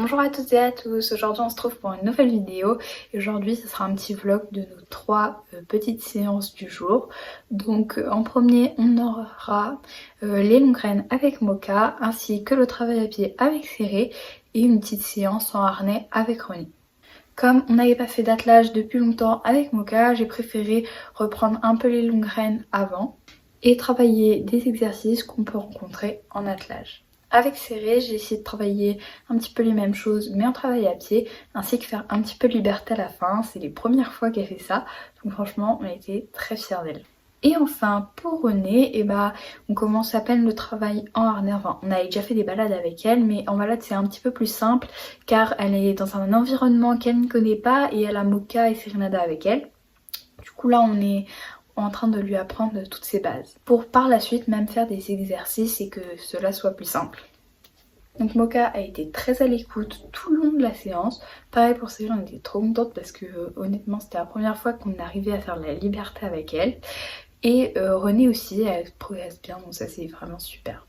Bonjour à toutes et à tous, aujourd'hui on se trouve pour une nouvelle vidéo et aujourd'hui ce sera un petit vlog de nos trois petites séances du jour. Donc en premier on aura les longues graines avec Mocha ainsi que le travail à pied avec Céré et une petite séance en harnais avec René. Comme on n'avait pas fait d'attelage depuis longtemps avec Mocha, j'ai préféré reprendre un peu les longues graines avant et travailler des exercices qu'on peut rencontrer en attelage. Avec Céré, j'ai essayé de travailler un petit peu les mêmes choses mais en travail à pied, ainsi que faire un petit peu de liberté à la fin. C'est les premières fois qu'elle fait ça, donc franchement on a été très fiers d'elle. Et enfin pour René, on commence à peine le travail en harnais. Enfin, on avait déjà fait des balades avec elle, mais en balade c'est un petit peu plus simple car elle est dans un environnement qu'elle ne connaît pas et elle a Mocha et Serenada avec elle. Du coup là on est en train de lui apprendre toutes ses bases pour par la suite même faire des exercices et que cela soit plus simple. Donc Mocha a été très à l'écoute tout le long de la séance. Pareil pour Céline, on était trop contente parce que honnêtement c'était la première fois qu'on arrivait à faire la liberté avec elle. Et René aussi, elle progresse bien, donc ça c'est vraiment super.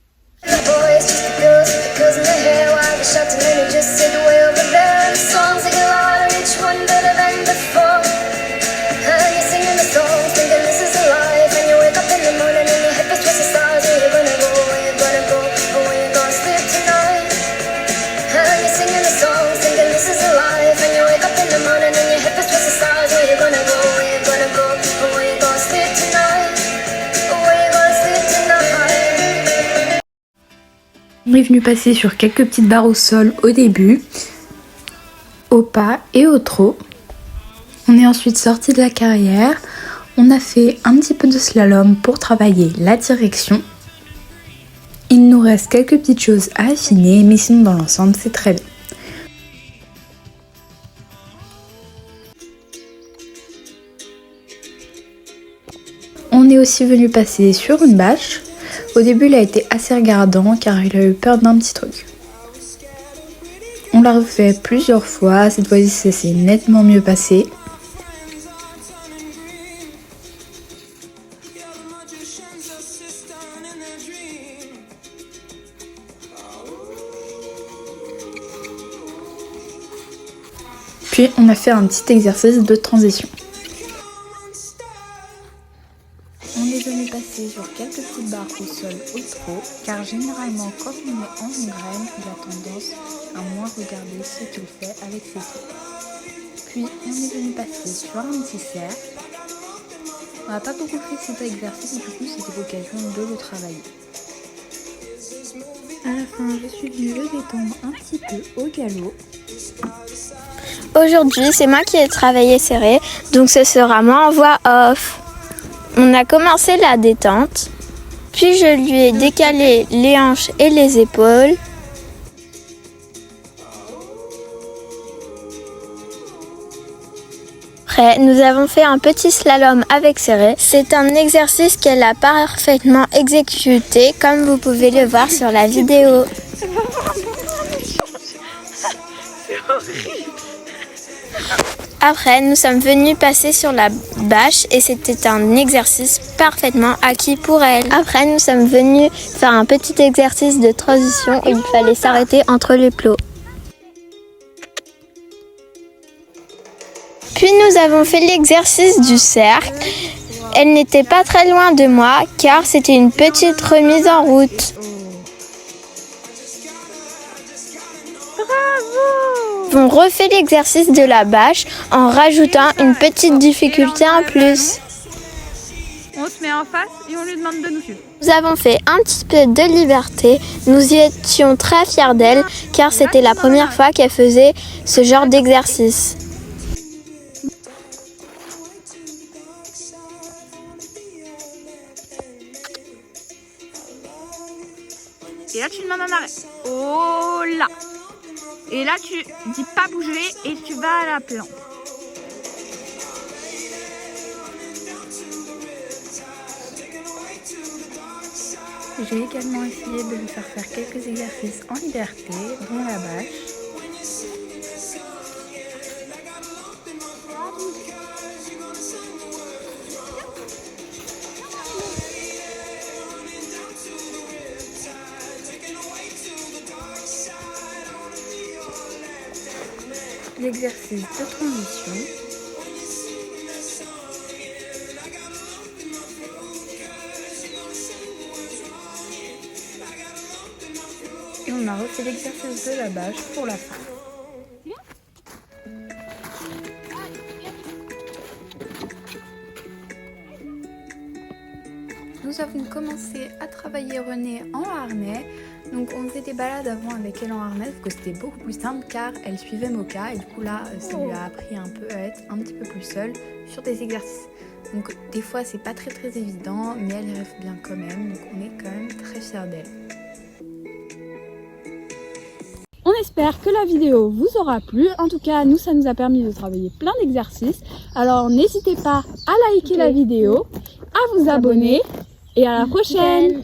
On est venu passer sur quelques petites barres au sol au début, au pas et au trot. On est ensuite sorti de la carrière. On a fait un petit peu de slalom pour travailler la direction. Il nous reste quelques petites choses à affiner, mais sinon dans l'ensemble c'est très bien. On est aussi venu passer sur une bâche. Au début il a été assez regardant car il a eu peur d'un petit truc. On l'a refait plusieurs fois, cette fois-ci ça s'est nettement mieux passé. Puis on a fait un petit exercice de transition. On est venu passer sur quelques petites barres au sol au trot, car généralement quand on est en graine, il a tendance à moins regarder ce qu'il fait avec ses pieds. Puis on est venu passer sur un petit cercle. On n'a pas beaucoup fait cet exercice, du coup c'était l'occasion de le travailler. À la fin, je suis venue le détendre un petit peu au galop. Aujourd'hui, c'est moi qui ai travaillé serré, donc ce sera moi en voix off. On a commencé la détente, puis je lui ai décalé les hanches et les épaules. Après, nous avons fait un petit slalom avec Céré. C'est un exercice qu'elle a parfaitement exécuté, comme vous pouvez le voir sur la vidéo. Après, nous sommes venus passer sur la bâche et c'était un exercice parfaitement acquis pour elle. Après, nous sommes venus faire un petit exercice de transition où il fallait s'arrêter entre les plots. Puis nous avons fait l'exercice du cercle. Elle n'était pas très loin de moi car c'était une petite remise en route. On refait l'exercice de la bâche en rajoutant une petite difficulté en plus. On se met en face et on lui demande de nous suivre. Nous avons fait un petit peu de liberté. Nous y étions très fiers d'elle car c'était la première fois qu'elle faisait ce genre d'exercice. Et là tu demandes un arrêt. Oh là. Et là tu dis pas bouger et tu vas à la plante. J'ai également essayé de lui faire quelques exercices en liberté, dont la bâche. l'exercice de transition. Et on a refait l'exercice de la bâche pour la fin. Nous avons commencé à travailler Renée en harnais. Donc on faisait des balades avant avec elle en harnais, parce que c'était beaucoup plus simple car elle suivait Moka. Et du coup là, ça lui a appris un peu à être un petit peu plus seule sur des exercices. Donc des fois c'est pas très évident, mais elle y rêve bien quand même. Donc on est quand même très fiers d'elle. On espère que la vidéo vous aura plu. En tout cas, nous, ça nous a permis de travailler plein d'exercices. Alors, n'hésitez pas à liker la vidéo, à vous abonner et à la prochaine.